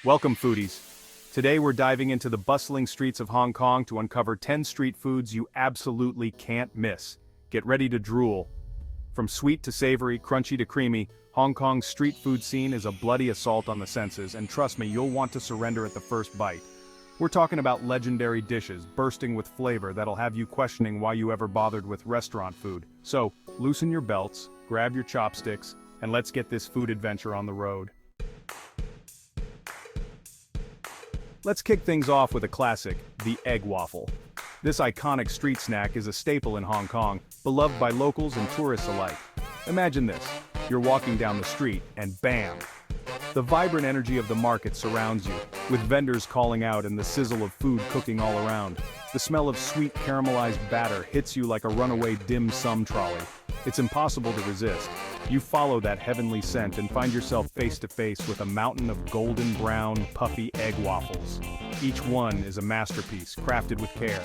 Welcome, foodies. Today we're diving into the bustling streets of Hong Kong to uncover 10 street foods you absolutely can't miss. Get ready to drool. From sweet to savory, crunchy to creamy, Hong Kong's street food scene is a bloody assault on the senses, and trust me, you'll want to surrender at the first bite. We're talking about legendary dishes bursting with flavor that'll have you questioning why you ever bothered with restaurant food. So, loosen your belts, grab your chopsticks, and let's get this food adventure on the road. Let's kick things off with a classic, the egg waffle. This iconic street snack is a staple in Hong Kong, beloved by locals and tourists alike. Imagine this, you're walking down the street, and bam! The vibrant energy of the market surrounds you, with vendors calling out and the sizzle of food cooking all around. The smell of sweet caramelized batter hits you like a runaway dim sum trolley. It's impossible to resist. You follow that heavenly scent and find yourself face to face with a mountain of golden brown, puffy egg waffles. Each one is a masterpiece, crafted with care.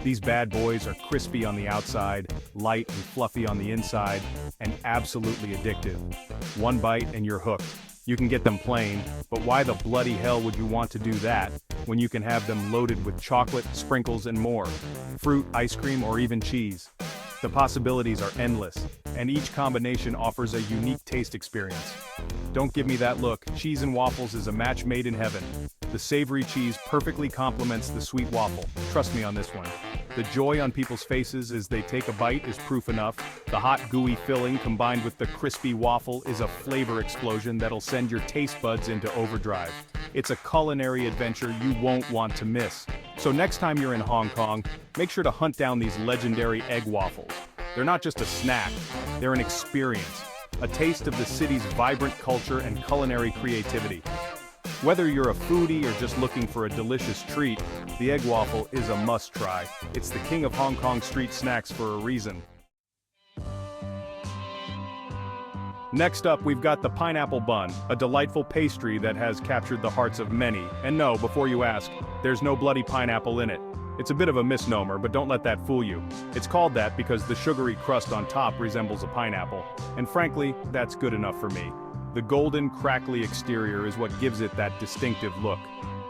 These bad boys are crispy on the outside, light and fluffy on the inside, and absolutely addictive. One bite and you're hooked. You can get them plain, but why the bloody hell would you want to do that when you can have them loaded with chocolate, sprinkles, and more? Fruit, ice cream, or even cheese. The possibilities are endless, and each combination offers a unique taste experience. Don't give me that look, cheese and waffles is a match made in heaven. The savory cheese perfectly complements the sweet waffle, trust me on this one. The joy on people's faces as they take a bite is proof enough. The hot gooey filling combined with the crispy waffle is a flavor explosion that'll send your taste buds into overdrive. It's a culinary adventure you won't want to miss. So next time you're in Hong Kong, make sure to hunt down these legendary egg waffles. They're not just a snack, they're an experience. A taste of the city's vibrant culture and culinary creativity. Whether you're a foodie or just looking for a delicious treat, the egg waffle is a must-try. It's the king of Hong Kong street snacks for a reason. Next up, we've got the pineapple bun, a delightful pastry that has captured the hearts of many. And no, before you ask, there's no bloody pineapple in it. It's a bit of a misnomer, but don't let that fool you. It's called that because the sugary crust on top resembles a pineapple. And frankly, that's good enough for me. The golden, crackly exterior is what gives it that distinctive look.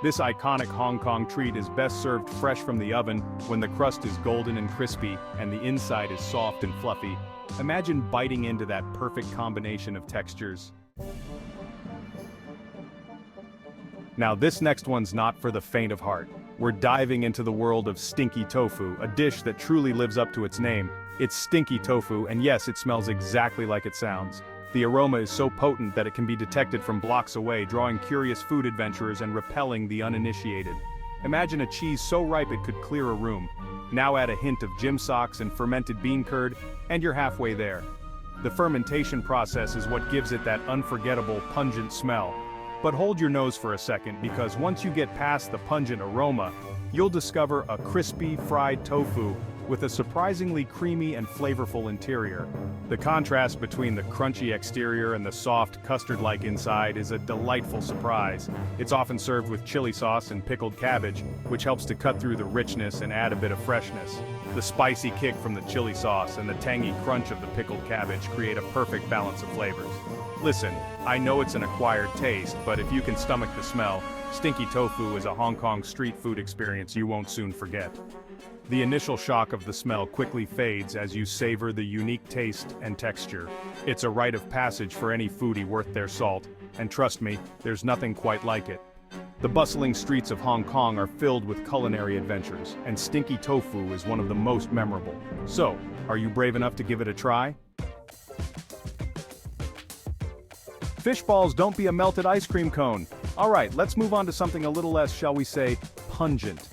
This iconic Hong Kong treat is best served fresh from the oven when the crust is golden and crispy and the inside is soft and fluffy. Imagine biting into that perfect combination of textures. Now this next one's not for the faint of heart. We're diving into the world of Stinky Tofu, a dish that truly lives up to its name. It's Stinky Tofu, and yes, it smells exactly like it sounds. The aroma is so potent that it can be detected from blocks away, drawing curious food adventurers and repelling the uninitiated. Imagine a cheese so ripe it could clear a room. Now add a hint of gym socks and fermented bean curd, and you're halfway there. The fermentation process is what gives it that unforgettable, pungent smell. But hold your nose for a second, because once you get past the pungent aroma, you'll discover a crispy, fried tofu with a surprisingly creamy and flavorful interior. The contrast between the crunchy exterior and the soft, custard-like inside is a delightful surprise. It's often served with chili sauce and pickled cabbage, which helps to cut through the richness and add a bit of freshness. The spicy kick from the chili sauce and the tangy crunch of the pickled cabbage create a perfect balance of flavors. Listen, I know it's an acquired taste, but if you can stomach the smell, Stinky Tofu is a Hong Kong street food experience you won't soon forget. The initial shock of the smell quickly fades as you savor the unique taste and texture. It's a rite of passage for any foodie worth their salt, and trust me, there's nothing quite like it. The bustling streets of Hong Kong are filled with culinary adventures, and Stinky Tofu is one of the most memorable. So, are you brave enough to give it a try? Fishballs, don't be a melted ice cream cone. Alright, let's move on to something a little less, shall we say, pungent.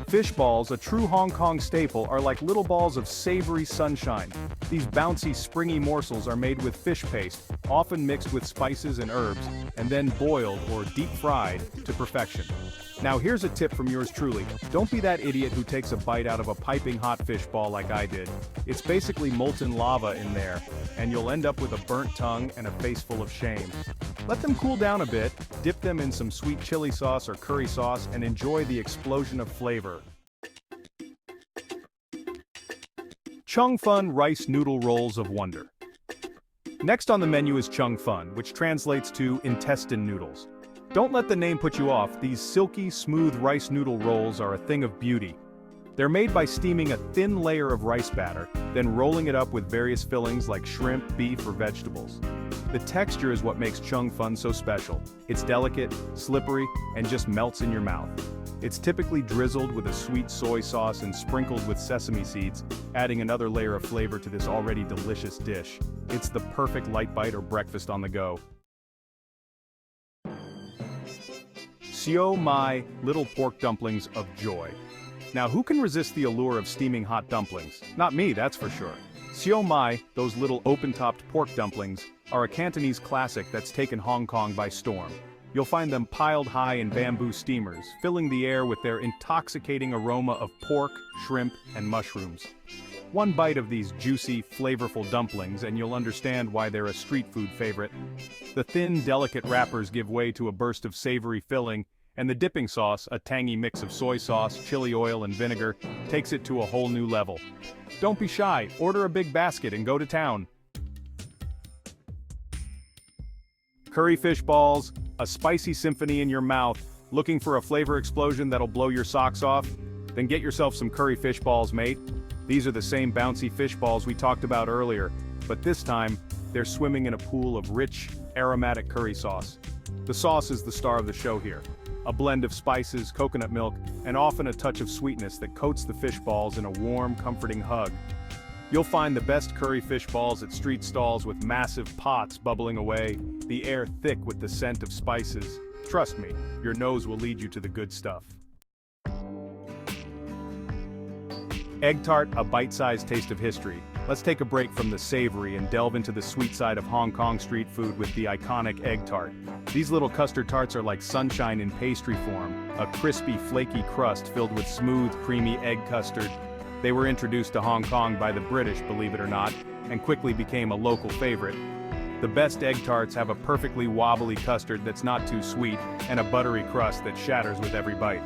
Fishballs, a true Hong Kong staple, are like little balls of savory sunshine. These bouncy, springy morsels are made with fish paste, often mixed with spices and herbs, and then boiled or deep-fried to perfection. Now here's a tip from yours truly. Don't be that idiot who takes a bite out of a piping hot fishball like I did. It's basically molten lava in there, and you'll end up with a burnt tongue and a face full of shame. Let them cool down a bit, dip them in some sweet chili sauce or curry sauce, and enjoy the explosion of flavor. Chung Fun Rice Noodle Rolls of Wonder. Next on the menu is Chung Fun, which translates to intestine noodles. Don't let the name put you off, these silky, smooth rice noodle rolls are a thing of beauty. They're made by steaming a thin layer of rice batter, then rolling it up with various fillings like shrimp, beef, or vegetables. The texture is what makes chung fun so special. It's delicate, slippery, and just melts in your mouth. It's typically drizzled with a sweet soy sauce and sprinkled with sesame seeds, adding another layer of flavor to this already delicious dish. It's the perfect light bite or breakfast on the go. Sio mai, little pork dumplings of joy. Now who can resist the allure of steaming hot dumplings? Not me, that's for sure. Sio mai, those little open-topped pork dumplings, are a Cantonese classic that's taken Hong Kong by storm. You'll find them piled high in bamboo steamers, filling the air with their intoxicating aroma of pork, shrimp, and mushrooms. One bite of these juicy, flavorful dumplings and you'll understand why they're a street food favorite. The thin, delicate wrappers give way to a burst of savory filling, and the dipping sauce, a tangy mix of soy sauce, chili oil, and vinegar, takes it to a whole new level. Don't be shy, order a big basket and go to town. Curry fish balls, a spicy symphony in your mouth, looking for a flavor explosion that'll blow your socks off? Then get yourself some curry fish balls, mate. These are the same bouncy fish balls we talked about earlier, but this time, they're swimming in a pool of rich, aromatic curry sauce. The sauce is the star of the show here. A blend of spices, coconut milk, and often a touch of sweetness that coats the fish balls in a warm, comforting hug. You'll find the best curry fish balls at street stalls with massive pots bubbling away, the air thick with the scent of spices. Trust me, your nose will lead you to the good stuff. Egg tart, a bite-sized taste of history. Let's take a break from the savory and delve into the sweet side of Hong Kong street food with the iconic egg tart. These little custard tarts are like sunshine in pastry form, a crispy, flaky crust filled with smooth, creamy egg custard. They were introduced to Hong Kong by the British, believe it or not, and quickly became a local favorite. The best egg tarts have a perfectly wobbly custard that's not too sweet, and a buttery crust that shatters with every bite.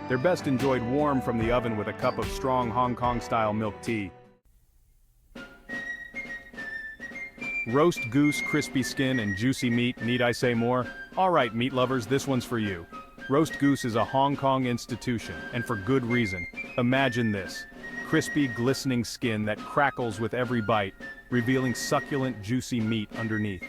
They're best enjoyed warm from the oven with a cup of strong Hong Kong-style milk tea. Roast goose, crispy skin, and juicy meat, need I say more? Alright, meat lovers, this one's for you. Roast goose is a Hong Kong institution, and for good reason. Imagine this. Crispy, glistening skin that crackles with every bite, revealing succulent, juicy meat underneath.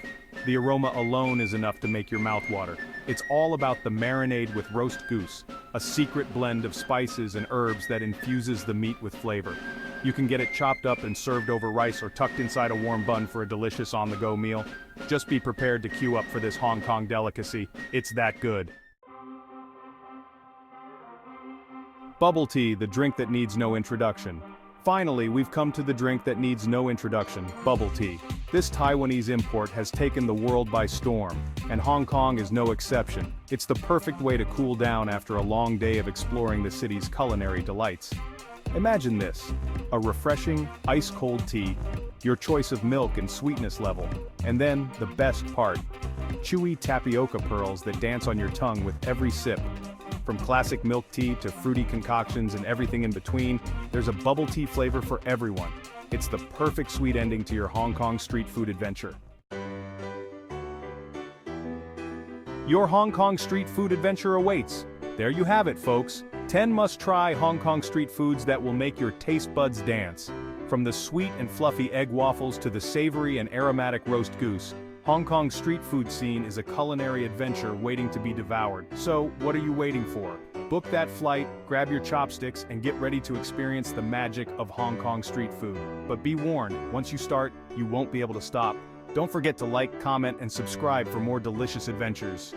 The aroma alone is enough to make your mouth water. It's all about the marinade with roast goose, a secret blend of spices and herbs that infuses the meat with flavor. You can get it chopped up and served over rice or tucked inside a warm bun for a delicious on-the-go meal. Just be prepared to queue up for this Hong Kong delicacy. It's that good. Bubble tea, the drink that needs no introduction. Finally, we've come to the drink that needs no introduction, bubble tea. This Taiwanese import has taken the world by storm, and Hong Kong is no exception. It's the perfect way to cool down after a long day of exploring the city's culinary delights. Imagine this, a refreshing, ice-cold tea, your choice of milk and sweetness level, and then the best part, chewy tapioca pearls that dance on your tongue with every sip. From classic milk tea to fruity concoctions and everything in between, there's a bubble tea flavor for everyone. It's the perfect sweet ending to your Hong Kong street food adventure. Your Hong Kong street food adventure awaits. There you have it, folks. 10 must-try Hong Kong street foods that will make your taste buds dance. From the sweet and fluffy egg waffles to the savory and aromatic roast goose, Hong Kong's street food scene is a culinary adventure waiting to be devoured. So, what are you waiting for? Book that flight, grab your chopsticks, and get ready to experience the magic of Hong Kong street food. But be warned, once you start, you won't be able to stop. Don't forget to like, comment, and subscribe for more delicious adventures.